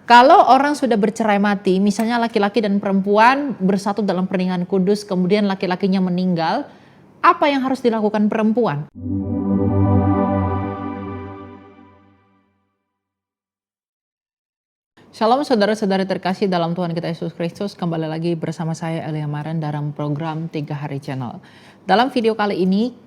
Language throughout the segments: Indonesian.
kalau orang sudah bercerai mati, misalnya laki-laki dan perempuan bersatu dalam pernikahan kudus, kemudian laki-lakinya meninggal, apa yang harus dilakukan perempuan? Shalom saudara-saudari terkasih dalam Tuhan kita Yesus Kristus, kembali lagi bersama saya Elia Maren dalam program 3 Hari Channel. Dalam video kali ini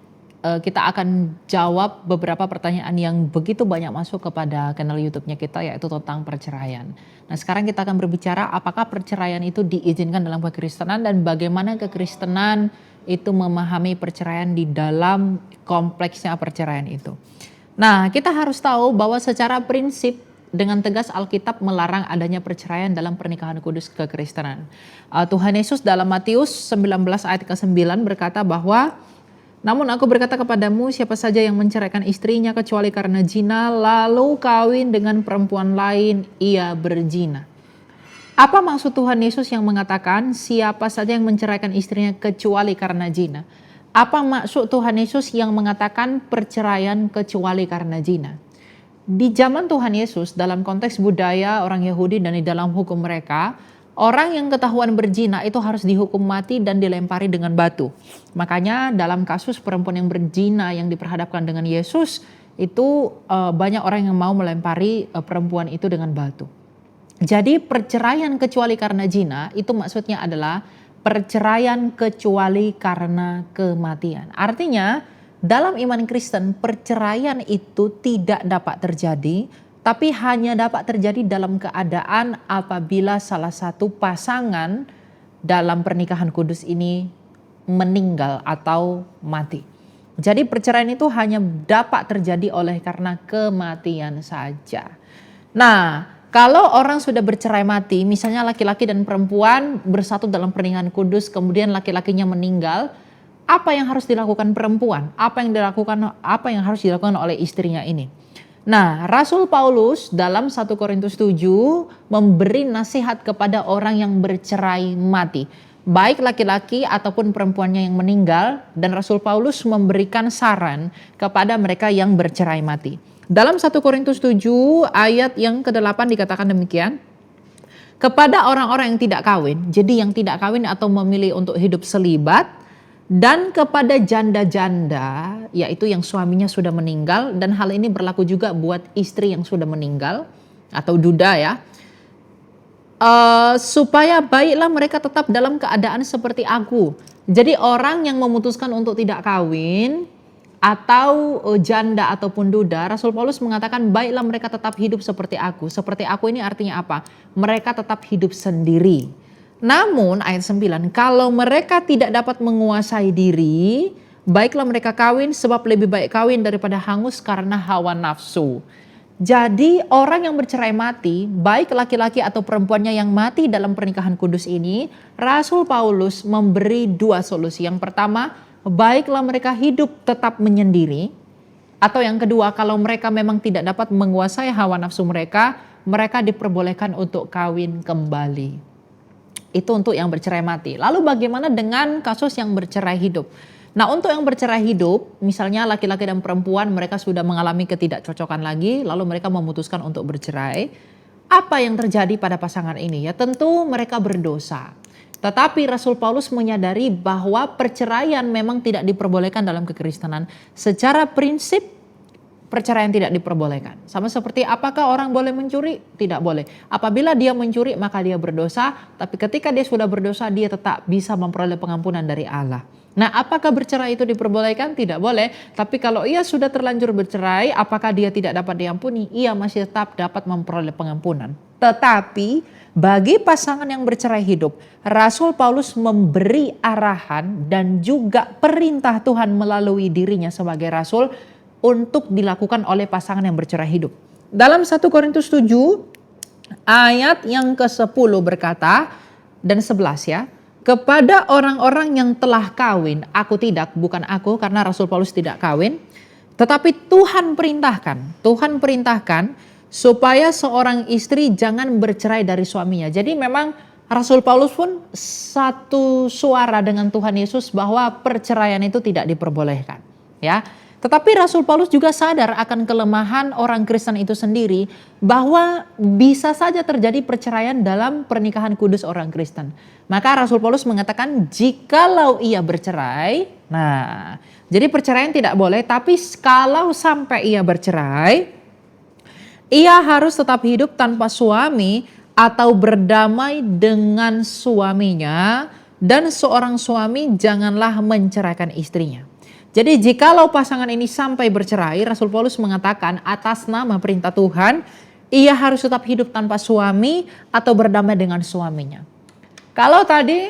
kita akan jawab beberapa pertanyaan yang begitu banyak masuk kepada channel YouTube-nya kita, yaitu tentang perceraian. Nah, sekarang kita akan berbicara apakah perceraian itu diizinkan dalam kekristenan dan bagaimana kekristenan itu memahami perceraian di dalam kompleksnya perceraian itu. Nah, kita harus tahu bahwa secara prinsip dengan tegas Alkitab melarang adanya perceraian dalam pernikahan kudus kekristenan. Tuhan Yesus dalam Matius 19 ayat ke-9 berkata bahwa, namun aku berkata kepadamu, siapa saja yang menceraikan istrinya kecuali karena zina, lalu kawin dengan perempuan lain, ia berzina. Apa maksud Tuhan Yesus yang mengatakan siapa saja yang menceraikan istrinya kecuali karena zina? Apa maksud Tuhan Yesus yang mengatakan perceraian kecuali karena zina? Di zaman Tuhan Yesus, dalam konteks budaya orang Yahudi dan di dalam hukum mereka, orang yang ketahuan berzina itu harus dihukum mati dan dilempari dengan batu. Makanya dalam kasus perempuan yang berzina yang diperhadapkan dengan Yesus, itu banyak orang yang mau melempari perempuan itu dengan batu. Jadi perceraian kecuali karena zina itu maksudnya adalah perceraian kecuali karena kematian. Artinya, dalam iman Kristen, perceraian itu tidak dapat terjadi, tapi hanya dapat terjadi dalam keadaan apabila salah satu pasangan dalam pernikahan kudus ini meninggal atau mati. Jadi perceraian itu hanya dapat terjadi oleh karena kematian saja. Nah, kalau orang sudah bercerai mati, misalnya laki-laki dan perempuan bersatu dalam pernikahan kudus, kemudian laki-lakinya meninggal, apa yang harus dilakukan perempuan? Apa yang harus dilakukan oleh istrinya ini? Nah, Rasul Paulus dalam 1 Korintus 7 memberi nasihat kepada orang yang bercerai mati, baik laki-laki ataupun perempuannya yang meninggal, dan Rasul Paulus memberikan saran kepada mereka yang bercerai mati. Dalam 1 Korintus 7 ayat yang ke-8 dikatakan demikian, kepada orang-orang yang tidak kawin, jadi yang tidak kawin atau memilih untuk hidup selibat, dan kepada janda-janda, yaitu yang suaminya sudah meninggal, dan hal ini berlaku juga buat istri yang sudah meninggal atau duda ya, supaya baiklah mereka tetap dalam keadaan seperti aku. Jadi orang yang memutuskan untuk tidak kawin atau janda ataupun duda, Rasul Paulus mengatakan baiklah mereka tetap hidup seperti aku. Seperti aku ini artinya apa? Mereka tetap hidup sendiri. Namun ayat 9, kalau mereka tidak dapat menguasai diri, baiklah mereka kawin, sebab lebih baik kawin daripada hangus karena hawa nafsu. Jadi orang yang bercerai mati, baik laki-laki atau perempuannya yang mati dalam pernikahan kudus ini, Rasul Paulus memberi dua solusi. Yang pertama, baiklah mereka hidup tetap menyendiri. Atau yang kedua, kalau mereka memang tidak dapat menguasai hawa nafsu mereka, mereka diperbolehkan untuk kawin kembali. Itu untuk yang bercerai mati. Lalu bagaimana dengan kasus yang bercerai hidup? Nah, untuk yang bercerai hidup, misalnya laki-laki dan perempuan mereka sudah mengalami ketidakcocokan lagi, lalu mereka memutuskan untuk bercerai. Apa yang terjadi pada pasangan ini? Ya tentu mereka berdosa. Tetapi Rasul Paulus menyadari bahwa perceraian memang tidak diperbolehkan dalam kekristenan. Secara prinsip perceraian tidak diperbolehkan. Sama seperti apakah orang boleh mencuri? Tidak boleh. Apabila dia mencuri maka dia berdosa, tapi ketika dia sudah berdosa dia tetap bisa memperoleh pengampunan dari Allah. Nah, apakah bercerai itu diperbolehkan? Tidak boleh. Tapi kalau ia sudah terlanjur bercerai, apakah dia tidak dapat diampuni? Ia masih tetap dapat memperoleh pengampunan. Tetapi bagi pasangan yang bercerai hidup, Rasul Paulus memberi arahan dan juga perintah Tuhan melalui dirinya sebagai rasul untuk dilakukan oleh pasangan yang bercerai hidup. Dalam 1 Korintus 7 ayat yang ke-10 berkata dan 11 ya, kepada orang-orang yang telah kawin, aku tidak, bukan aku karena Rasul Paulus tidak kawin, tetapi Tuhan perintahkan supaya seorang istri jangan bercerai dari suaminya. Jadi memang Rasul Paulus pun satu suara dengan Tuhan Yesus bahwa perceraian itu tidak diperbolehkan, ya. Tetapi Rasul Paulus juga sadar akan kelemahan orang Kristen itu sendiri, bahwa bisa saja terjadi perceraian dalam pernikahan kudus orang Kristen. Maka Rasul Paulus mengatakan jikalau ia bercerai, nah jadi perceraian tidak boleh, tapi kalau sampai ia bercerai, ia harus tetap hidup tanpa suami atau berdamai dengan suaminya, dan seorang suami janganlah menceraikan istrinya. Jadi jikalau pasangan ini sampai bercerai, Rasul Paulus mengatakan atas nama perintah Tuhan, ia harus tetap hidup tanpa suami atau berdamai dengan suaminya. Kalau tadi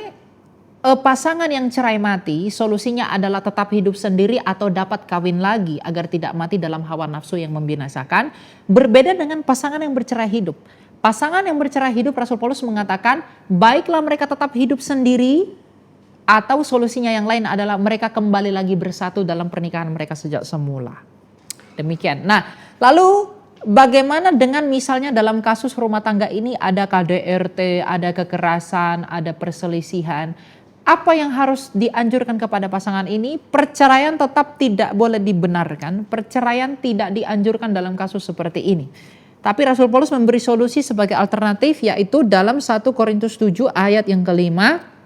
pasangan yang cerai mati, solusinya adalah tetap hidup sendiri atau dapat kawin lagi agar tidak mati dalam hawa nafsu yang membinasakan. Berbeda dengan pasangan yang bercerai hidup. Pasangan yang bercerai hidup, Rasul Paulus mengatakan baiklah mereka tetap hidup sendiri, atau solusinya yang lain adalah mereka kembali lagi bersatu dalam pernikahan mereka sejak semula. Demikian. Nah, lalu bagaimana dengan misalnya dalam kasus rumah tangga ini ada KDRT, ada kekerasan, ada perselisihan. Apa yang harus dianjurkan kepada pasangan ini? Perceraian tetap tidak boleh dibenarkan. Perceraian tidak dianjurkan dalam kasus seperti ini. Tapi Rasul Paulus memberi solusi sebagai alternatif, yaitu dalam 1 Korintus 7 ayat yang kelima.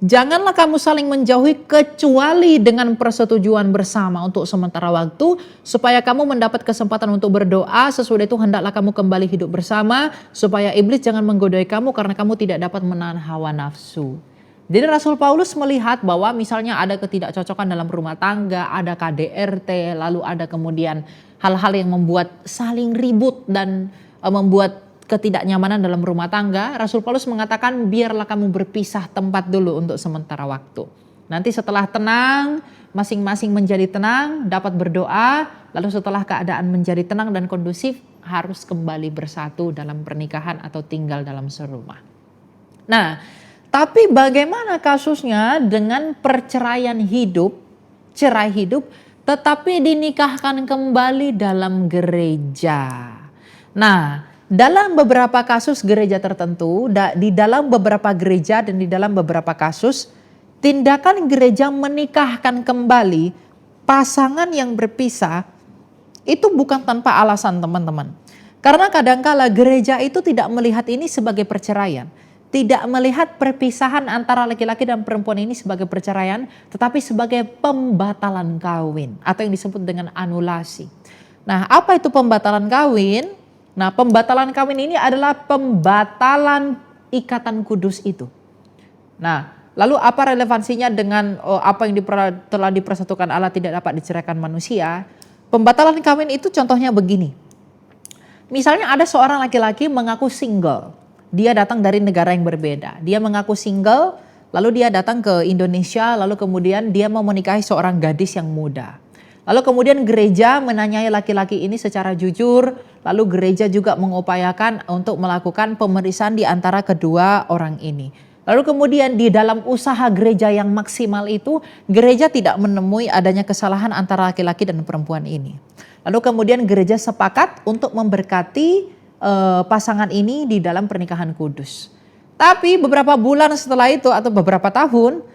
Janganlah kamu saling menjauhi kecuali dengan persetujuan bersama untuk sementara waktu, supaya kamu mendapat kesempatan untuk berdoa. Sesudah itu hendaklah kamu kembali hidup bersama, supaya iblis jangan menggodai kamu karena kamu tidak dapat menahan hawa nafsu. Jadi Rasul Paulus melihat bahwa misalnya ada ketidakcocokan dalam rumah tangga, ada KDRT, lalu ada kemudian hal-hal yang membuat saling ribut dan membuat ketidaknyamanan dalam rumah tangga. Rasul Paulus mengatakan biarlah kamu berpisah tempat dulu untuk sementara waktu. Nanti setelah tenang, masing-masing menjadi tenang, dapat berdoa, lalu setelah keadaan menjadi tenang dan kondusif, harus kembali bersatu dalam pernikahan atau tinggal dalam serumah. Nah, tapi bagaimana kasusnya dengan perceraian hidup, cerai hidup, tetapi dinikahkan kembali dalam gereja? Nah, dalam beberapa kasus gereja tertentu, di dalam beberapa gereja dan di dalam beberapa kasus, tindakan gereja menikahkan kembali pasangan yang berpisah itu bukan tanpa alasan, teman-teman. Karena kadangkala gereja itu tidak melihat ini sebagai perceraian. Tidak melihat perpisahan antara laki-laki dan perempuan ini sebagai perceraian, tetapi sebagai pembatalan kawin atau yang disebut dengan anulasi. Nah, apa itu pembatalan kawin? Nah, pembatalan kawin ini adalah pembatalan ikatan kudus itu. Nah, lalu apa relevansinya dengan apa yang telah dipersatukan Allah tidak dapat diceraikan manusia? Pembatalan kawin itu contohnya begini. Misalnya ada seorang laki-laki mengaku single. Dia datang dari negara yang berbeda. Dia mengaku single, lalu dia datang ke Indonesia, lalu kemudian dia mau menikahi seorang gadis yang muda. Lalu kemudian gereja menanyai laki-laki ini secara jujur, lalu gereja juga mengupayakan untuk melakukan pemeriksaan di antara kedua orang ini. Lalu kemudian di dalam usaha gereja yang maksimal itu, gereja tidak menemui adanya kesalahan antara laki-laki dan perempuan ini. Lalu kemudian gereja sepakat untuk memberkati pasangan ini di dalam pernikahan kudus. Tapi beberapa bulan setelah itu atau beberapa tahun,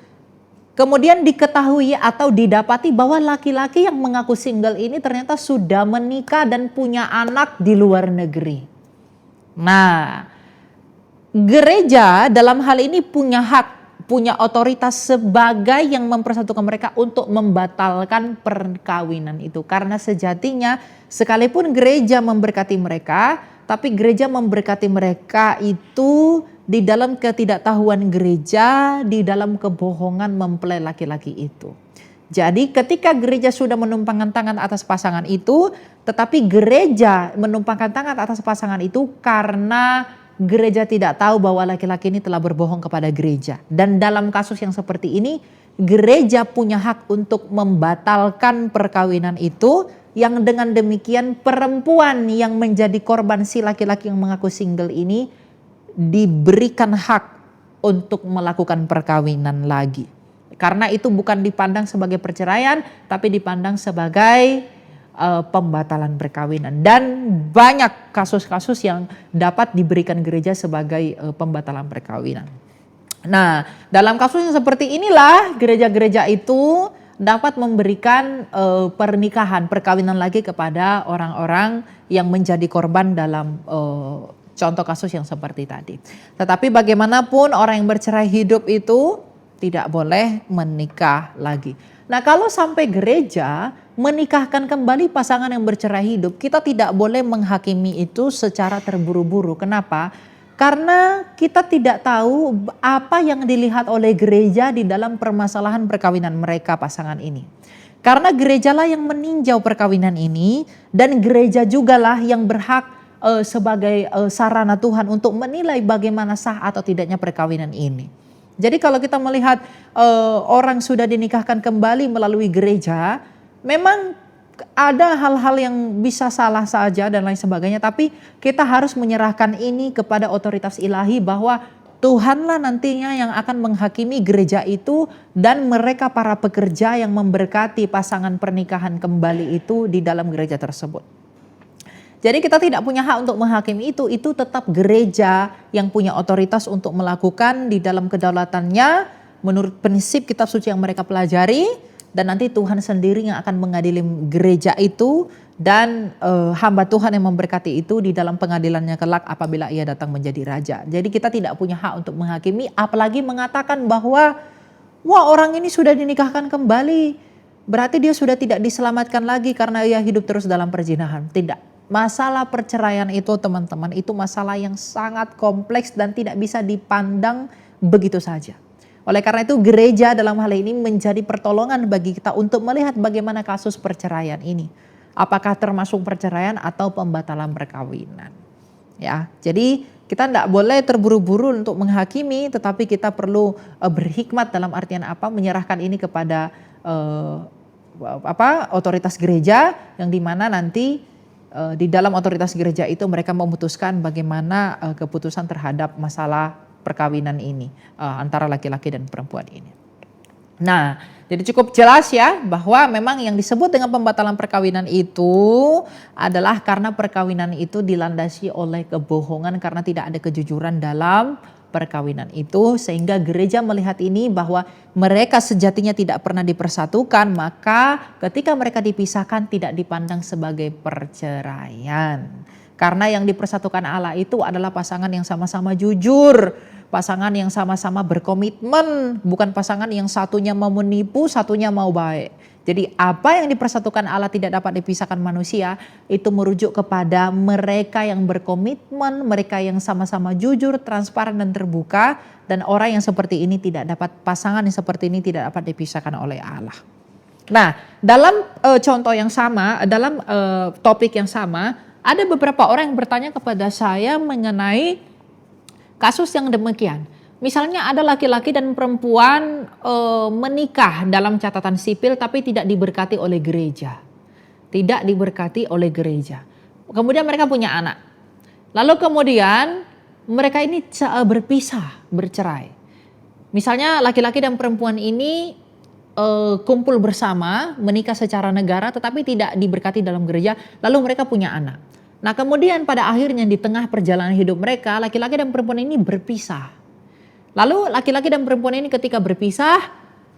kemudian diketahui atau didapati bahwa laki-laki yang mengaku single ini ternyata sudah menikah dan punya anak di luar negeri. Nah, gereja dalam hal ini punya hak, punya otoritas sebagai yang mempersatukan mereka untuk membatalkan perkawinan itu. Karena sejatinya sekalipun gereja memberkati mereka, tapi gereja memberkati mereka itu di dalam ketidaktahuan gereja, di dalam kebohongan mempelai laki-laki itu. Jadi ketika gereja sudah menumpangkan tangan atas pasangan itu, tetapi gereja menumpangkan tangan atas pasangan itu karena gereja tidak tahu bahwa laki-laki ini telah berbohong kepada gereja. Dan dalam kasus yang seperti ini, gereja punya hak untuk membatalkan perkawinan itu, yang dengan demikian perempuan yang menjadi korban si laki-laki yang mengaku single ini diberikan hak untuk melakukan perkawinan lagi. Karena itu bukan dipandang sebagai perceraian, tapi dipandang sebagai pembatalan perkawinan. Dan banyak kasus-kasus yang dapat diberikan gereja sebagai pembatalan perkawinan. Nah, dalam kasus yang seperti inilah gereja-gereja itu dapat memberikan pernikahan, perkawinan lagi kepada orang-orang yang menjadi korban dalam contoh kasus yang seperti tadi. Tetapi bagaimanapun orang yang bercerai hidup itu tidak boleh menikah lagi. Nah, kalau sampai gereja menikahkan kembali pasangan yang bercerai hidup, kita tidak boleh menghakimi itu secara terburu-buru. Kenapa? Karena kita tidak tahu apa yang dilihat oleh gereja di dalam permasalahan perkawinan mereka pasangan ini. Karena gerejalah yang meninjau perkawinan ini dan gereja jugalah yang berhak sebagai sarana Tuhan untuk menilai bagaimana sah atau tidaknya perkawinan ini. Jadi kalau kita melihat orang sudah dinikahkan kembali melalui gereja, memang ada hal-hal yang bisa salah saja dan lain sebagainya, tapi kita harus menyerahkan ini kepada otoritas ilahi bahwa Tuhanlah nantinya yang akan menghakimi gereja itu dan mereka para pekerja yang memberkati pasangan pernikahan kembali itu di dalam gereja tersebut. Jadi kita tidak punya hak untuk menghakimi itu tetap gereja yang punya otoritas untuk melakukan di dalam kedaulatannya menurut prinsip kitab suci yang mereka pelajari. Dan nanti Tuhan sendiri yang akan mengadili gereja itu dan hamba Tuhan yang memberkati itu di dalam pengadilannya kelak apabila ia datang menjadi raja. Jadi kita tidak punya hak untuk menghakimi, apalagi mengatakan bahwa wah orang ini sudah dinikahkan kembali, berarti dia sudah tidak diselamatkan lagi karena ia hidup terus dalam perzinahan. Tidak. Masalah perceraian itu teman-teman itu masalah yang sangat kompleks dan tidak bisa dipandang begitu saja. Oleh karena itu gereja dalam hal ini menjadi pertolongan bagi kita untuk melihat bagaimana kasus perceraian ini. Apakah termasuk perceraian atau pembatalan perkawinan. Ya, jadi kita tidak boleh terburu-buru untuk menghakimi, tetapi kita perlu berhikmat dalam artian apa? Menyerahkan ini kepada otoritas gereja yang dimana nanti di dalam otoritas gereja itu mereka memutuskan bagaimana keputusan terhadap masalah perkawinan ini antara laki-laki dan perempuan ini. Nah, jadi cukup jelas ya bahwa memang yang disebut dengan pembatalan perkawinan itu adalah karena perkawinan itu dilandasi oleh kebohongan karena tidak ada kejujuran dalam perkawinan itu, sehingga gereja melihat ini bahwa mereka sejatinya tidak pernah dipersatukan, maka ketika mereka dipisahkan tidak dipandang sebagai perceraian. Karena yang dipersatukan Allah itu adalah pasangan yang sama-sama jujur, pasangan yang sama-sama berkomitmen, bukan pasangan yang satunya mau menipu, satunya mau baik. Jadi apa yang dipersatukan Allah tidak dapat dipisahkan manusia, itu merujuk kepada mereka yang berkomitmen, mereka yang sama-sama jujur, transparan dan terbuka, dan orang yang seperti ini tidak dapat, pasangan yang seperti ini tidak dapat dipisahkan oleh Allah. Nah, dalam contoh yang sama, dalam topik yang sama, ada beberapa orang yang bertanya kepada saya mengenai kasus yang demikian. Misalnya ada laki-laki dan perempuan menikah dalam catatan sipil tapi tidak diberkati oleh gereja. Tidak diberkati oleh gereja. Kemudian mereka punya anak. Lalu kemudian mereka ini berpisah, bercerai. Misalnya laki-laki dan perempuan ini kumpul bersama, menikah secara negara tetapi tidak diberkati dalam gereja, lalu mereka punya anak. Nah kemudian pada akhirnya di tengah perjalanan hidup mereka, laki-laki dan perempuan ini berpisah. Lalu laki-laki dan perempuan ini ketika berpisah,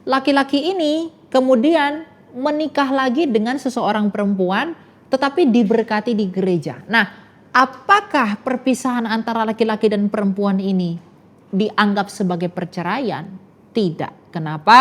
laki-laki ini kemudian menikah lagi dengan seseorang perempuan tetapi diberkati di gereja. Nah, apakah perpisahan antara laki-laki dan perempuan ini dianggap sebagai perceraian? Tidak. Kenapa?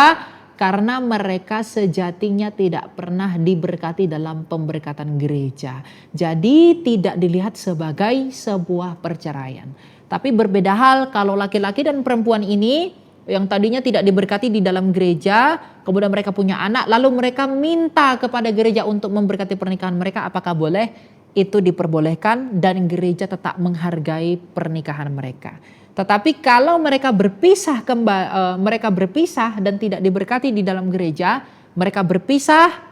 Karena mereka sejatinya tidak pernah diberkati dalam pemberkatan gereja. Jadi tidak dilihat sebagai sebuah perceraian. Tapi berbeda hal kalau laki-laki dan perempuan ini yang tadinya tidak diberkati di dalam gereja, kemudian mereka punya anak, lalu mereka minta kepada gereja untuk memberkati pernikahan mereka, apakah boleh? Itu diperbolehkan dan gereja tetap menghargai pernikahan mereka. Tetapi kalau mereka berpisah dan tidak diberkati di dalam gereja, mereka berpisah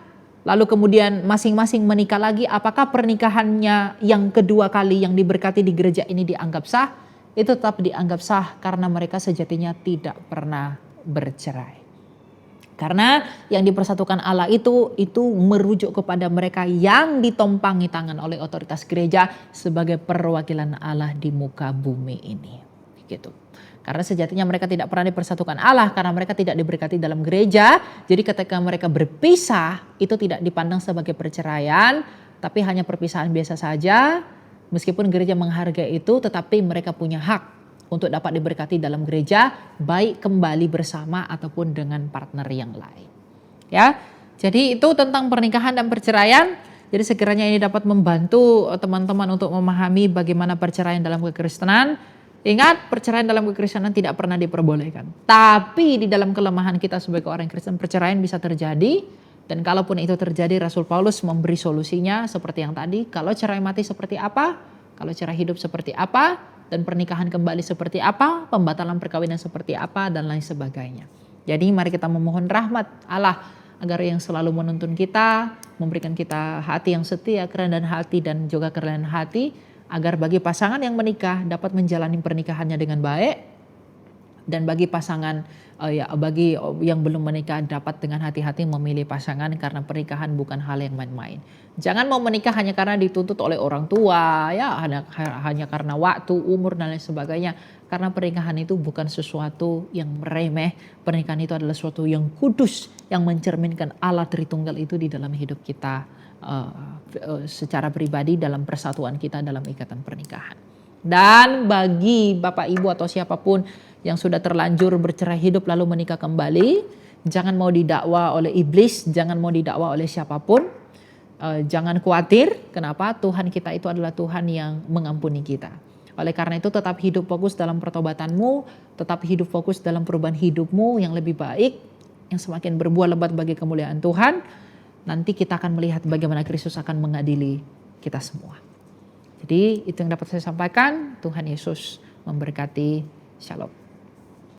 lalu kemudian masing-masing menikah lagi, apakah pernikahannya yang kedua kali yang diberkati di gereja ini dianggap sah? Itu tetap dianggap sah karena mereka sejatinya tidak pernah bercerai. Karena yang dipersatukan Allah itu merujuk kepada mereka yang ditompangi tangan oleh otoritas gereja sebagai perwakilan Allah di muka bumi ini. gitu. Karena sejatinya mereka tidak pernah dipersatukan Allah karena mereka tidak diberkati dalam gereja. Jadi ketika mereka berpisah itu tidak dipandang sebagai perceraian, tapi hanya perpisahan biasa saja. Meskipun gereja menghargai itu, tetapi mereka punya hak untuk dapat diberkati dalam gereja, baik kembali bersama ataupun dengan partner yang lain. Ya, jadi itu tentang pernikahan dan perceraian. Jadi sekiranya ini dapat membantu teman-teman untuk memahami bagaimana perceraian dalam kekristenan. Ingat, perceraian dalam kekristenan tidak pernah diperbolehkan. Tapi di dalam kelemahan kita sebagai orang Kristen, perceraian bisa terjadi. Dan kalaupun itu terjadi, Rasul Paulus memberi solusinya seperti yang tadi. Kalau cerai mati seperti apa? Kalau cerai hidup seperti apa? Dan pernikahan kembali seperti apa? Pembatalan perkawinan seperti apa? Dan lain sebagainya. Jadi mari kita memohon rahmat Allah agar yang selalu menuntun kita, memberikan kita hati yang setia, kerendahan hati dan juga kerendahan hati, agar bagi pasangan yang menikah dapat menjalani pernikahannya dengan baik, dan bagi pasangan bagi yang belum menikah dapat dengan hati-hati memilih pasangan, karena pernikahan bukan hal yang main-main. Jangan mau menikah hanya karena dituntut oleh orang tua, ya hanya karena waktu, umur dan lain sebagainya. Karena pernikahan itu bukan sesuatu yang remeh. Pernikahan itu adalah sesuatu yang kudus, yang mencerminkan Allah Tritunggal itu di dalam hidup kita secara pribadi, dalam persatuan kita dalam ikatan pernikahan. Dan bagi Bapak Ibu atau siapapun yang sudah terlanjur bercerai hidup lalu menikah kembali, jangan mau didakwa oleh iblis, jangan mau didakwa oleh siapapun. Jangan khawatir, kenapa? Tuhan kita itu adalah Tuhan yang mengampuni kita. Oleh karena itu tetap hidup fokus dalam pertobatanmu, tetap hidup fokus dalam perubahan hidupmu yang lebih baik, yang semakin berbuah lebat bagi kemuliaan Tuhan. Nanti kita akan melihat bagaimana Kristus akan mengadili kita semua. Jadi itu yang dapat saya sampaikan. Tuhan Yesus memberkati. Shalom.